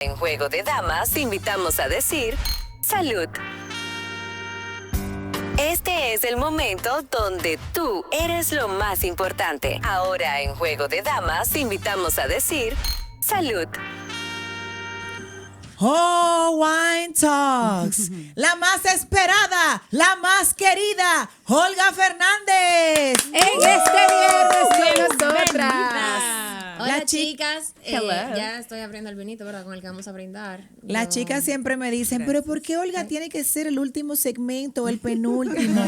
En Juego de Damas, te invitamos a decir salud. Este es el momento donde tú eres lo más importante. Ahora en Juego de Damas, te invitamos a decir salud. Oh, Wine Talks, la más esperada, la más querida, Olga Fernández. En este viernes con nosotras. Hola chicas, Hello. ya estoy abriendo el vinito, ¿verdad? Con el que vamos a brindar. Las chicas siempre me dicen, pero ¿por qué Olga tiene que ser el último segmento, el penúltimo?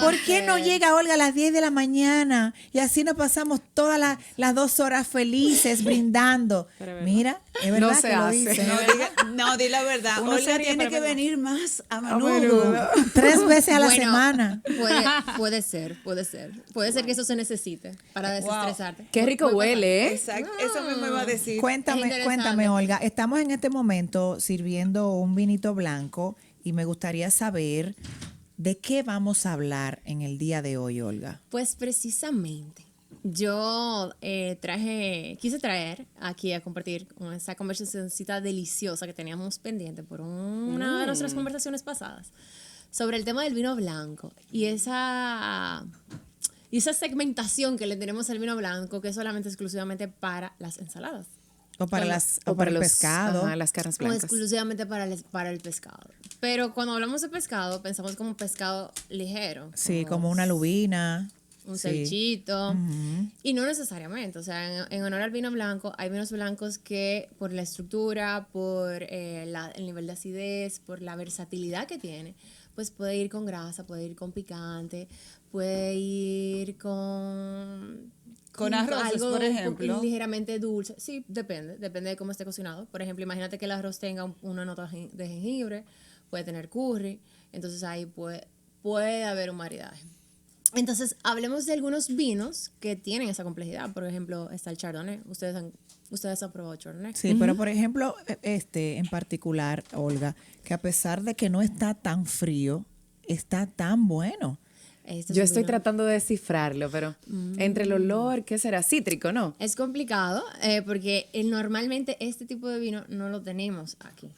¿Por qué no llega Olga a las 10 de la mañana? Y así nos pasamos todas las 2 horas felices brindando. Mira, es verdad No se que lo hace. dice. No, di la verdad. Una Olga serie, tiene pero que no. venir más a menudo. 3 veces a la Bueno, semana. Puede ser. Puede ser que eso se necesite para desestresarte. Qué rico huele, ¿eh? Exacto, eso mismo iba a decir. Es Cuéntame, interesante. Olga. Estamos en este momento sirviendo un vinito blanco y me gustaría saber de qué vamos a hablar en el día de hoy, Olga. Pues precisamente, yo quise traer aquí a compartir esa conversacióncita deliciosa que teníamos pendiente por una de nuestras conversaciones pasadas sobre el tema del vino blanco y esa segmentación que le tenemos al vino blanco que es solamente exclusivamente para las ensaladas. O para el los, pescado. Ajá, las carnes O blancas. exclusivamente para el pescado. Pero cuando hablamos de pescado, pensamos como pescado ligero. Sí, como una lubina. Un Sí. cevichito. Y no necesariamente. O sea, en honor al vino blanco, hay vinos blancos que por la estructura, por el nivel de acidez, por la versatilidad que tiene, pues puede ir con grasa, puede ir con picante, puede ir Con arroces, por ejemplo. ligeramente dulce. Sí, depende de cómo esté cocinado. Por ejemplo, imagínate que el arroz tenga una nota de jengibre, puede tener curry, entonces ahí puede haber un maridaje. Entonces, hablemos de algunos vinos que tienen esa complejidad. Por ejemplo, está el Chardonnay. Ustedes han probado Chardonnay. Sí, pero por ejemplo, en particular, Olga, que a pesar de que no está tan frío, está tan bueno. Este es Yo un estoy vino- tratando de descifrarlo, pero entre el olor, ¿qué será? Cítrico, ¿no? Es complicado porque normalmente este tipo de vino no lo tenemos aquí.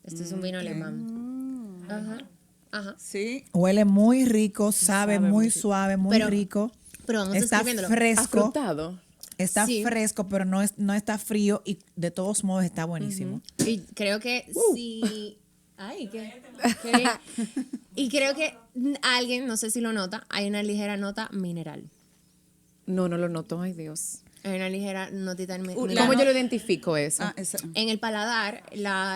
Este es un vino alemán. Ajá. Sí. Huele muy rico, sabe muy suave, muy Pero- rico. pero vamos está describiéndolo. fresco. Afrutado. Está Sí. fresco, pero no está frío y de todos modos está buenísimo. Y creo que sí. Ay, y creo que alguien, no sé si lo nota, hay una ligera nota mineral. No lo noto, ay Dios. Hay una ligera notita mineral. ¿Cómo yo lo identifico eso? En el paladar,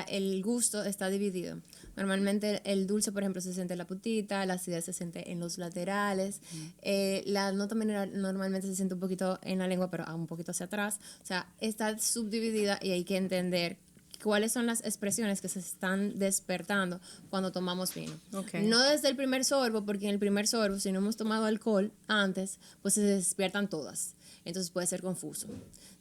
el gusto está dividido. Normalmente el dulce, por ejemplo, se siente en la puntita, la acidez se siente en los laterales, la nota mineral normalmente se siente un poquito en la lengua, pero un poquito hacia atrás. O sea, está subdividida y hay que entender cuáles son las expresiones que se están despertando cuando tomamos vino. Ok. No desde el primer sorbo, porque en el primer sorbo, si no hemos tomado alcohol antes, pues se despiertan todas. Entonces puede ser confuso.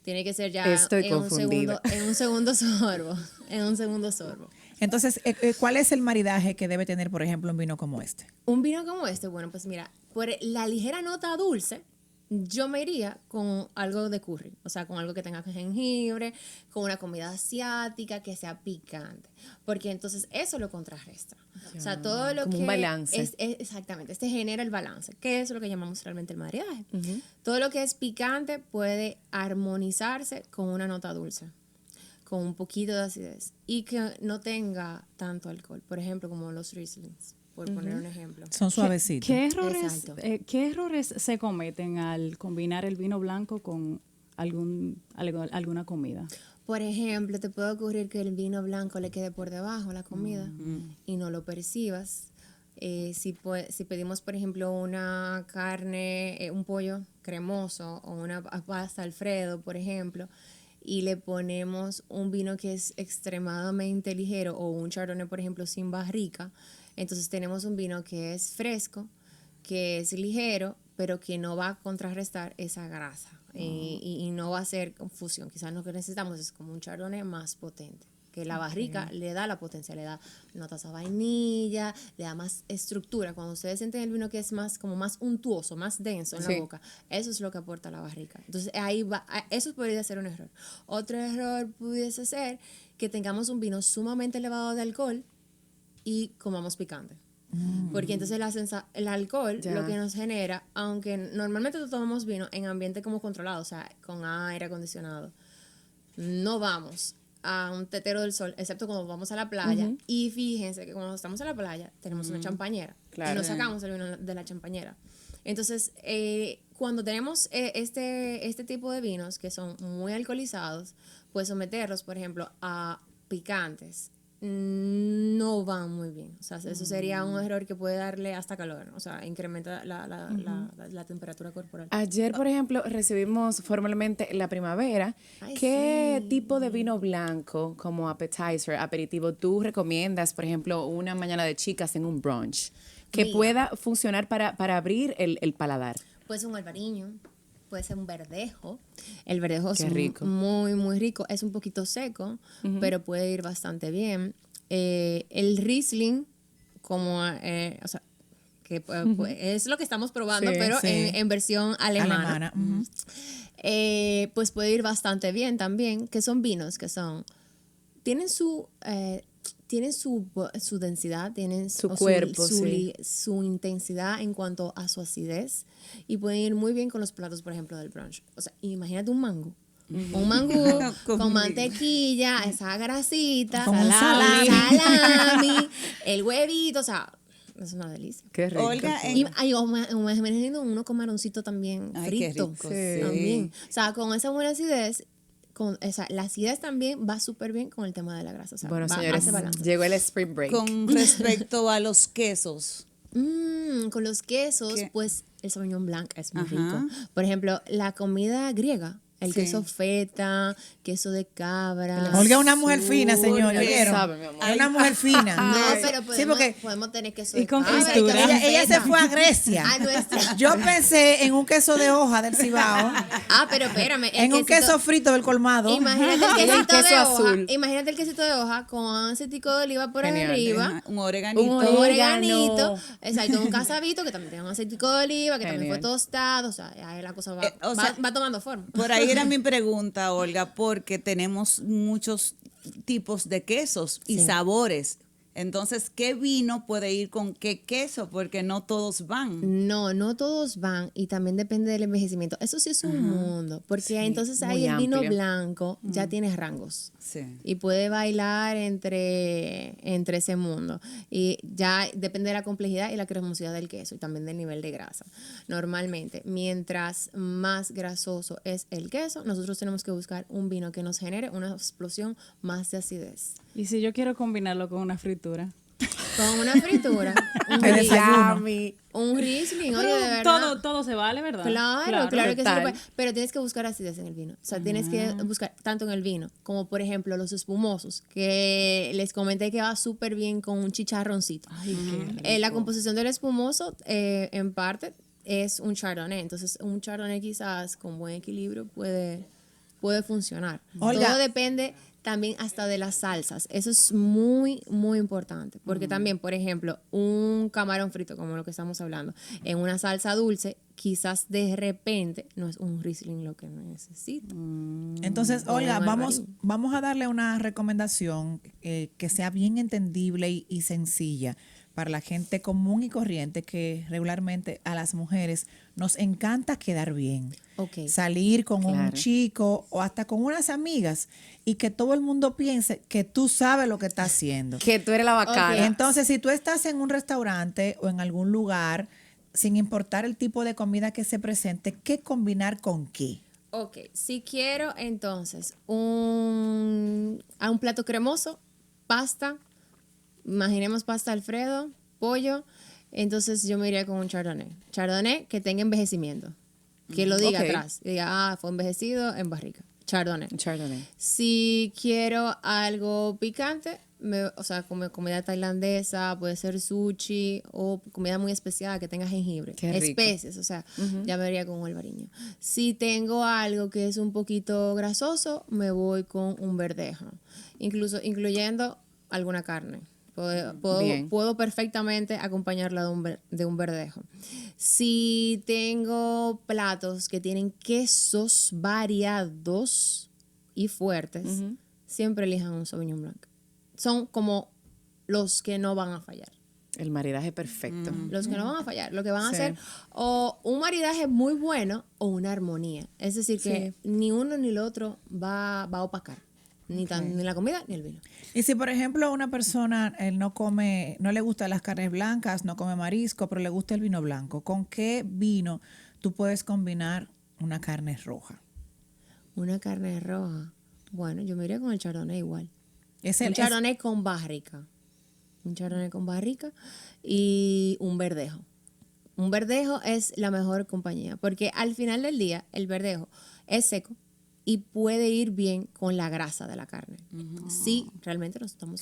Tiene que ser ya Estoy confundida. en un segundo sorbo. En un segundo sorbo. Entonces, ¿cuál es el maridaje que debe tener, por ejemplo, un vino como este? Un vino como este, bueno, pues mira, por la ligera nota dulce, yo me iría con algo de curry, o sea, con algo que tenga jengibre, con una comida asiática que sea picante, porque entonces eso lo contrarresta. O sea, todo lo Como que un balance. exactamente, este genera el balance, que es lo que llamamos realmente el maridaje. Todo lo que es picante puede armonizarse con una nota dulce, con un poquito de acidez y que no tenga tanto alcohol, por ejemplo, como los Rieslings, por poner un ejemplo. Son suavecitos. Exacto. ¿Qué errores se cometen al combinar el vino blanco con alguna comida? Por ejemplo, te puede ocurrir que el vino blanco le quede por debajo a la comida y no lo percibas. Si pedimos, por ejemplo, una carne, un pollo cremoso o una pasta Alfredo, por ejemplo, y le ponemos un vino que es extremadamente ligero o un Chardonnay, por ejemplo, sin barrica, entonces tenemos un vino que es fresco, que es ligero, pero que no va a contrarrestar esa grasa y no va a ser confusión. Quizás lo que necesitamos es como un Chardonnay más potente. que la barrica le da la potencia, le da notas a vainilla, le da más estructura. Cuando ustedes sienten el vino que es más como más untuoso, más denso en la boca, eso es lo que aporta la barrica. Entonces ahí va, eso podría ser un error. Otro error pudiese ser que tengamos un vino sumamente elevado de alcohol y comamos picante. Porque entonces el alcohol lo que nos genera, aunque normalmente tomamos vino en ambiente como controlado, o sea, con aire acondicionado, no vamos a un tetero del sol, excepto cuando vamos a la playa. Y fíjense que cuando estamos en la playa tenemos una champañera y nos sacamos el vino de la champañera. Entonces, cuando tenemos este tipo de vinos que son muy alcoholizados, pues someterlos, por ejemplo, a picantes no van muy bien. O sea, eso sería un error que puede darle hasta calor. O sea, incrementa la temperatura corporal. Ayer, por ejemplo, recibimos formalmente la primavera. Ay, ¿Qué tipo de vino blanco como appetizer, aperitivo, tú recomiendas, por ejemplo, una mañana de chicas en un brunch que Mira. pueda funcionar para abrir el paladar? Puede ser un albariño, puede ser un verdejo. El verdejo Qué es rico. muy, muy rico. Es un poquito seco, pero puede ir bastante bien. El Riesling, como, o sea, que pues, es lo que estamos probando, Sí, pero sí. en versión alemana. Ujú. Pues puede ir bastante bien también, que son vinos que son, tienen su densidad, tienen Su cuerpo, su intensidad en cuanto a su acidez, y pueden ir muy bien con los platos, por ejemplo, del brunch. O sea, imagínate un mango. Un mangú con mantequilla, esa grasita, Con un salami, el huevito, o sea, es una delicia. Qué rico. Olga, Y me imagino uno con maroncito también Ay, qué frito. rico, sí. También. O sea, con esa buena acidez, la acidez también va súper bien con el tema de la grasa. O sea, Bueno, va, señores, hace balance. llegó el spring break. con respecto a los quesos. Con los quesos, ¿Qué? pues el Sauvignon Blanc es muy Ajá. rico. Por ejemplo, la comida griega, el Sí. queso feta, queso de cabra. Olga es una mujer fina, señor. Ya lo ¿Oyeron? sabe, mi amor. Es una mujer fina. No, pero Sí, porque podemos tener queso Y de con cabra, fritura. queso de ella se feta. fue a Grecia. A nuestra. Yo pensé en un queso de hoja del Cibao, Pero espérame. el en un quesito- queso frito del colmado. Imagínate el Y el quesito queso de azul. hoja. Imagínate el quesito de hoja con aceitico de oliva por Genial. arriba. Un oreganito. Un Orégano. oreganito, exacto, un casabito que también tiene un aceitico de oliva, que también fue Genial. tostado, o sea, ahí la cosa O sea, va tomando forma. Por ahí era mi pregunta, Olga, porque tenemos muchos tipos de quesos y Sí. sabores. Entonces, ¿qué vino puede ir con qué queso? Porque no todos van. No todos van, y también depende del envejecimiento. Eso sí es un mundo, porque entonces ahí muy el vino amplio. blanco ya tiene rangos. Sí. Y puede bailar entre ese mundo. Y ya depende de la complejidad y la cremosidad del queso y también del nivel de grasa. Normalmente, mientras más grasoso es el queso, nosotros tenemos que buscar un vino que nos genere una explosión más de acidez. Y si yo quiero combinarlo con una fritura. Con una fritura, un El Riesling, desayuno. un Riesling, oye, Pero de verdad. todo se vale, ¿verdad? Claro que sí, total. lo puede. Pero tienes que buscar acidez en el vino. O sea, tienes que buscar tanto en el vino como, por ejemplo, los espumosos, que les comenté que va súper bien con un chicharroncito. La composición del espumoso, en parte, es un chardonnay. Entonces, un chardonnay quizás con buen equilibrio puede funcionar. Olga. Todo depende también hasta de las salsas. Eso es muy, muy importante. Porque también, por ejemplo, un camarón frito, como lo que estamos hablando, en una salsa dulce, quizás de repente no es un Riesling lo que necesita. Entonces, O Olga, un vamos albarín. a darle una recomendación que sea bien entendible y sencilla para la gente común y corriente, que regularmente a las mujeres nos encanta quedar bien. Ok. Salir con un Claro. chico o hasta con unas amigas y que todo el mundo piense que tú sabes lo que estás haciendo. Que tú eres la bacana. Entonces, si tú estás en un restaurante o en algún lugar, sin importar el tipo de comida que se presente, ¿qué combinar con qué? Ok, si quiero entonces a un plato cremoso, pasta, imaginemos pasta Alfredo, pollo, entonces yo me iría con un chardonnay. Chardonnay que tenga envejecimiento, que lo diga Ok. atrás, diga, fue envejecido en barrica. Chardonnay. Chardonnay. Si quiero algo picante, o sea, comida tailandesa, puede ser sushi o comida muy especial que tenga jengibre, Qué rico. especies, o sea, ya me iría con un albariño. Si tengo algo que es un poquito grasoso, me voy con un verdejo, incluso incluyendo alguna carne. Bien. Puedo perfectamente acompañarla de un verdejo. Si tengo platos que tienen quesos variados y fuertes, siempre elijan un Sauvignon Blanc. Son como los que no van a fallar. El maridaje perfecto. Los que no van a fallar. Lo que van a Sí. hacer o un maridaje muy bueno o una armonía. Es decir, que ni uno ni el otro va a opacar. Ni la comida ni el vino. Y si, por ejemplo, una persona no le gustan las carnes blancas, no come marisco, pero le gusta el vino blanco, ¿con qué vino tú puedes combinar una carne roja? Una carne roja. Bueno, yo me iría con el chardonnay igual. Es Un chardonnay con barrica. Un chardonnay con barrica y un verdejo. Un verdejo es la mejor compañía porque al final del día el verdejo es seco y puede ir bien con la grasa de la carne. Sí, realmente nos estamos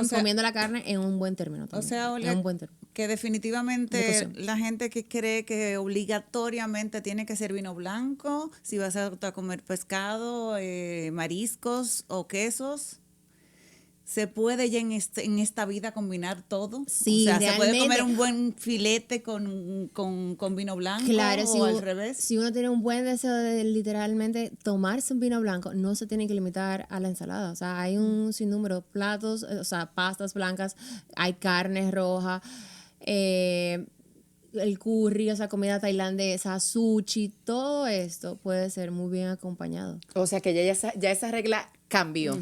comiendo la carne en un buen término también. O sea, Olga, en un buen término. que De definitivamente cocción. la gente que cree que obligatoriamente tiene que ser vino blanco, si vas a comer pescado, mariscos o quesos, ¿se puede ya en esta vida combinar todo? Sí, o sea, ¿se puede realmente. comer un buen filete con vino blanco Claro, o al revés? si uno tiene un buen deseo de literalmente tomarse un vino blanco, no se tiene que limitar a la ensalada. O sea, hay un sinnúmero de platos, o sea, pastas blancas, hay carne roja, el curry, o sea, comida tailandesa, sushi, todo esto puede ser muy bien acompañado. O sea que ya esa regla cambió.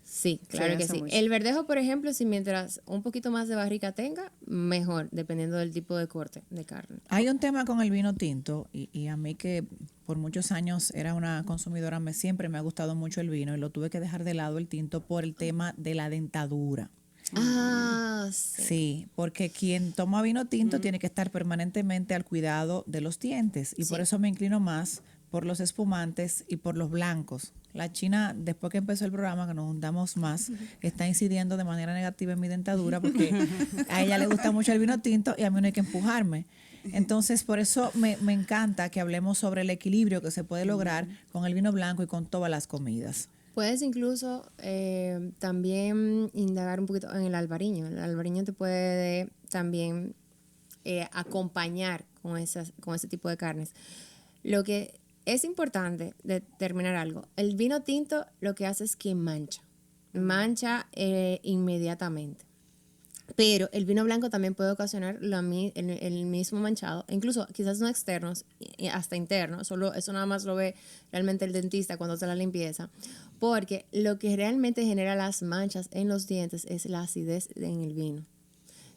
Sí, claro que hace sí. mucho. El verdejo, por ejemplo, si mientras un poquito más de barrica tenga, mejor, dependiendo del tipo de corte de carne. Hay un tema con el vino tinto y a mí que por muchos años era una consumidora, siempre me ha gustado mucho el vino y lo tuve que dejar de lado el tinto por el tema de la dentadura. Ah, sí. Sí, porque quien toma vino tinto tiene que estar permanentemente al cuidado de los dientes y por eso me inclino más por los espumantes y por los blancos. La China, después que empezó el programa, que nos juntamos más, está incidiendo de manera negativa en mi dentadura porque a ella le gusta mucho el vino tinto y a mí no hay que empujarme. Entonces, por eso me encanta que hablemos sobre el equilibrio que se puede lograr con el vino blanco y con todas las comidas. Puedes incluso también indagar un poquito en el albariño. El albariño te puede también acompañar con ese tipo de carnes. Lo que es importante determinar algo. El vino tinto lo que hace es que mancha inmediatamente. Pero el vino blanco también puede ocasionar el mismo manchado, incluso quizás no externos, hasta internos. Eso nada más lo ve realmente el dentista cuando hace la limpieza. Porque lo que realmente genera las manchas en los dientes es la acidez en el vino.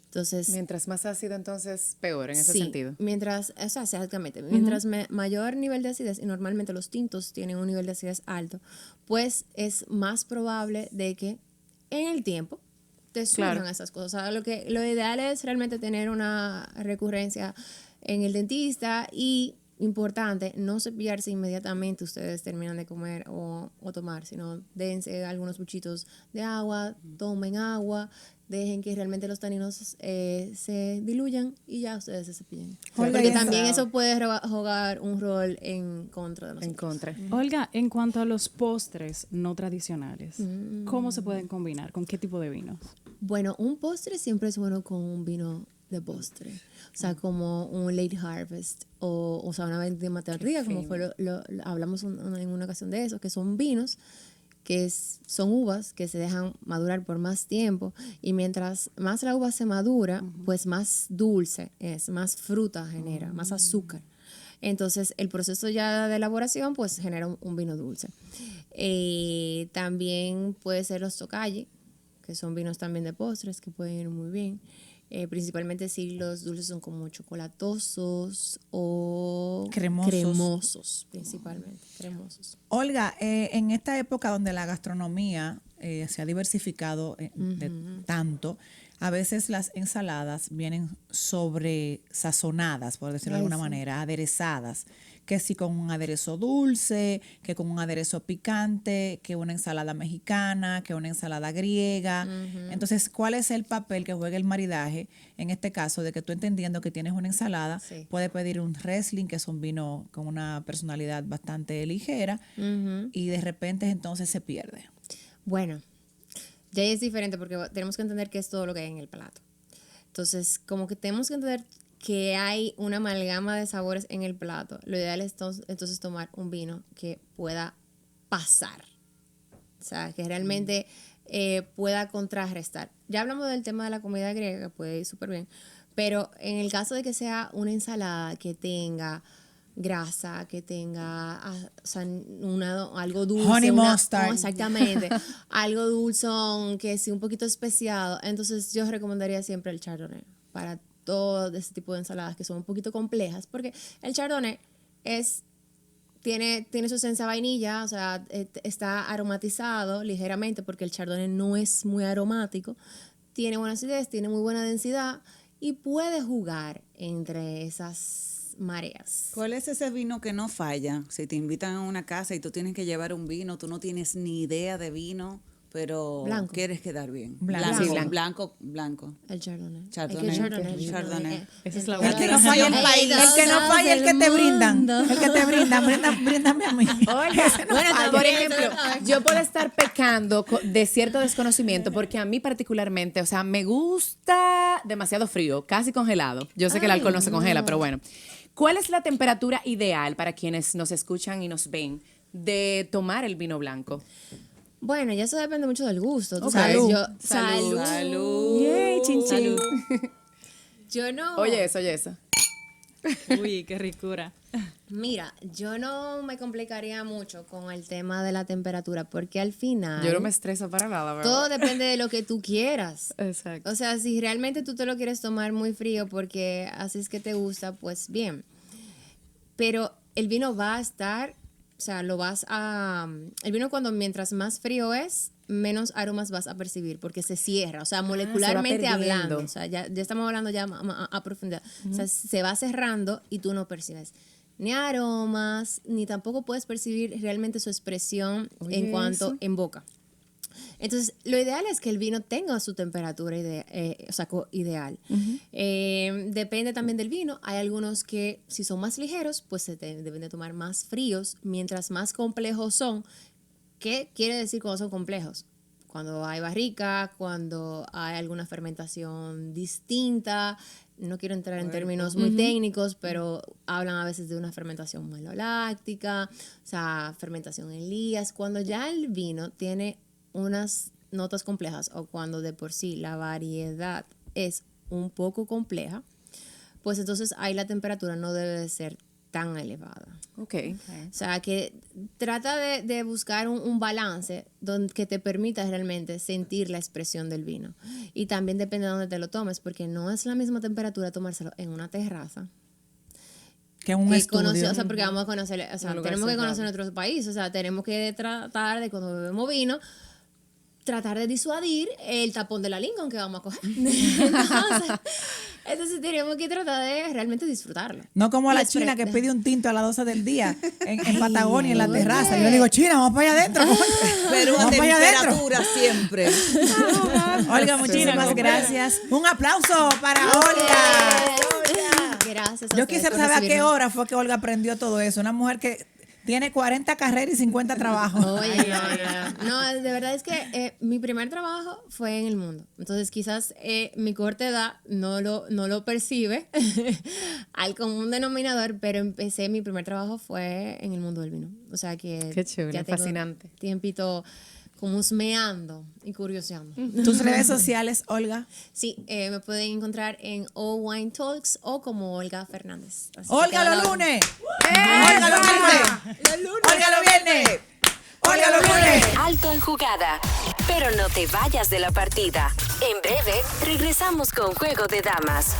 Entonces, Mientras más ácido, entonces peor en ese sí, sentido. Exactamente. Mientras mayor nivel de acidez, y normalmente los tintos tienen un nivel de acidez alto, pues es más probable de que en el tiempo te surjan esas cosas. O sea, lo ideal es realmente tener una recurrencia en el dentista y, importante, no cepillarse inmediatamente ustedes terminan de comer o tomar, sino dense algunos buchitos de agua, tomen agua, dejen que realmente los taninos se diluyan y ya ustedes se cepillen. Olga, Porque y también eso puede jugar un rol en contra de nosotros. En contra. Olga, en cuanto a los postres no tradicionales, ¿cómo se pueden combinar? ¿Con qué tipo de vinos? Bueno, un postre siempre es bueno con un vino de postre. O sea, como un late harvest o sea, una vendimia tardía, como fue hablamos en una ocasión de eso, que son vinos que son uvas que se dejan madurar por más tiempo y mientras más la uva se madura, pues más dulce es, más fruta genera, más azúcar. Entonces, el proceso ya de elaboración pues genera un vino dulce. También puede ser los tocayi, que son vinos también de postres que pueden ir muy bien. Principalmente si los dulces son como chocolatosos o cremosos, principalmente cremosos. Olga, en esta época donde la gastronomía se ha diversificado tanto, a veces las ensaladas vienen sobre sazonadas, por decirlo de alguna manera, aderezadas. que si con un aderezo dulce, que con un aderezo picante, que una ensalada mexicana, que una ensalada griega. Entonces, ¿cuál es el papel que juega el maridaje? En este caso, de que tú entendiendo que tienes una ensalada, Sí. puedes pedir un Riesling, que es un vino con una personalidad bastante ligera, y de repente entonces se pierde. Bueno, ya es diferente porque tenemos que entender que es todo lo que hay en el plato. Entonces, como que tenemos que entender que hay una amalgama de sabores en el plato. Lo ideal es entonces tomar un vino que pueda pasar. O sea, que realmente pueda contrarrestar. Ya hablamos del tema de la comida griega, puede ir súper bien. Pero en el caso de que sea una ensalada que tenga grasa, que tenga o sea, algo dulce. Honey mustard. Exactamente. Algo dulzón, que sí, un poquito especiado. Entonces yo recomendaría siempre el chardonnay para todo ese tipo de ensaladas que son un poquito complejas, porque el chardonnay tiene su esencia vainilla, o sea, está aromatizado ligeramente, porque el chardonnay no es muy aromático, tiene buena acidez, tiene muy buena densidad y puede jugar entre esas mareas. ¿Cuál es ese vino que no falla? Si te invitan a una casa y tú tienes que llevar un vino, tú no tienes ni idea de vino, pero Blanco. quieres quedar bien. Blanco. Sí, Blanco. El chardonnay. Chardonnay. Es que el Chardonnay. Esa es la El que buena. no falla, Ay, el que no falla, el que te brindan. El que te brindan, bríndame a mí. Ese no Bueno, falla. por ejemplo, yo puedo estar pecando de cierto desconocimiento porque a mí particularmente, o sea, me gusta demasiado frío, casi congelado. Yo sé que el alcohol no se congela, pero bueno. ¿Cuál es la temperatura ideal para quienes nos escuchan y nos ven de tomar el vino blanco? Bueno, ya eso depende mucho del gusto. Tú Ok. sabes, Salud. Salud. Yay, chin, chin. Salud. Yo no. Oye eso. Uy, qué ricura. Mira, yo no me complicaría mucho con el tema de la temperatura, porque al final Yo no me estreso para nada, ¿verdad? todo depende de lo que tú quieras. Exacto. O sea, si realmente tú te lo quieres tomar muy frío porque así es que te gusta, pues bien. Pero el vino va a estar, o sea, el vino mientras más frío es, menos aromas vas a percibir porque se cierra, o sea, molecularmente se va perdiendo. hablando, o sea, ya estamos hablando ya a profundidad. O sea, se va cerrando y tú no percibes ni aromas, ni tampoco puedes percibir realmente su expresión Oye, en cuanto eso. en boca. Entonces, lo ideal es que el vino tenga su temperatura ideal. Depende también del vino. Hay algunos que, si son más ligeros, pues deben de tomar más fríos, mientras más complejos son. ¿Qué quiere decir cuando son complejos? Cuando hay barrica, cuando hay alguna fermentación distinta. No quiero entrar en términos muy técnicos, pero hablan a veces de una fermentación maloláctica, o sea, fermentación en lías. Cuando ya el vino tiene unas notas complejas o cuando de por sí la variedad es un poco compleja, pues entonces ahí la temperatura no debe de ser tan elevada. Ok. O sea, que trata de buscar un balance que te permita realmente sentir la expresión del vino. Y también depende de dónde te lo tomes, porque no es la misma temperatura tomárselo en una terraza. Que un Que estudio. o sea, porque vamos a conocer, o sea, Un lugar tenemos que cerrado. conocer nuestro país, o sea, tenemos que tratar de cuando bebemos vino, tratar de disuadir el tapón de la Lincoln que vamos a coger. Entonces tenemos que tratar de realmente disfrutarlo. No como a la Y china que expre- pide un tinto a las 12 del día en Patagonia, en la terraza. Yo digo, China, vamos para allá adentro. Pero a Vamos para allá adentro. temperatura siempre. Olga, muchísimas gracias. Un aplauso para Olga. Gracias. a Yo ustedes quisiera por saber a qué recibirme. hora fue que Olga aprendió todo eso. Una mujer que tiene 40 carreras y 50 trabajos. Oye, no, de verdad es que mi primer trabajo fue en el mundo. Entonces quizás mi corta edad no lo percibe al común denominador, pero mi primer trabajo fue en el mundo del vino. O sea que Qué chévere, ya tengo fascinante. tiempito como husmeando y curioseando. Tus redes sociales, Olga. Sí, me pueden encontrar en All Wine Talks o como Olga Fernández. Así que Olga queda los la- lunes. Olga los viernes. Olga los viernes. Olga los lunes. Alto en jugada. Pero no te vayas de la partida. En breve, regresamos con Juego de Damas.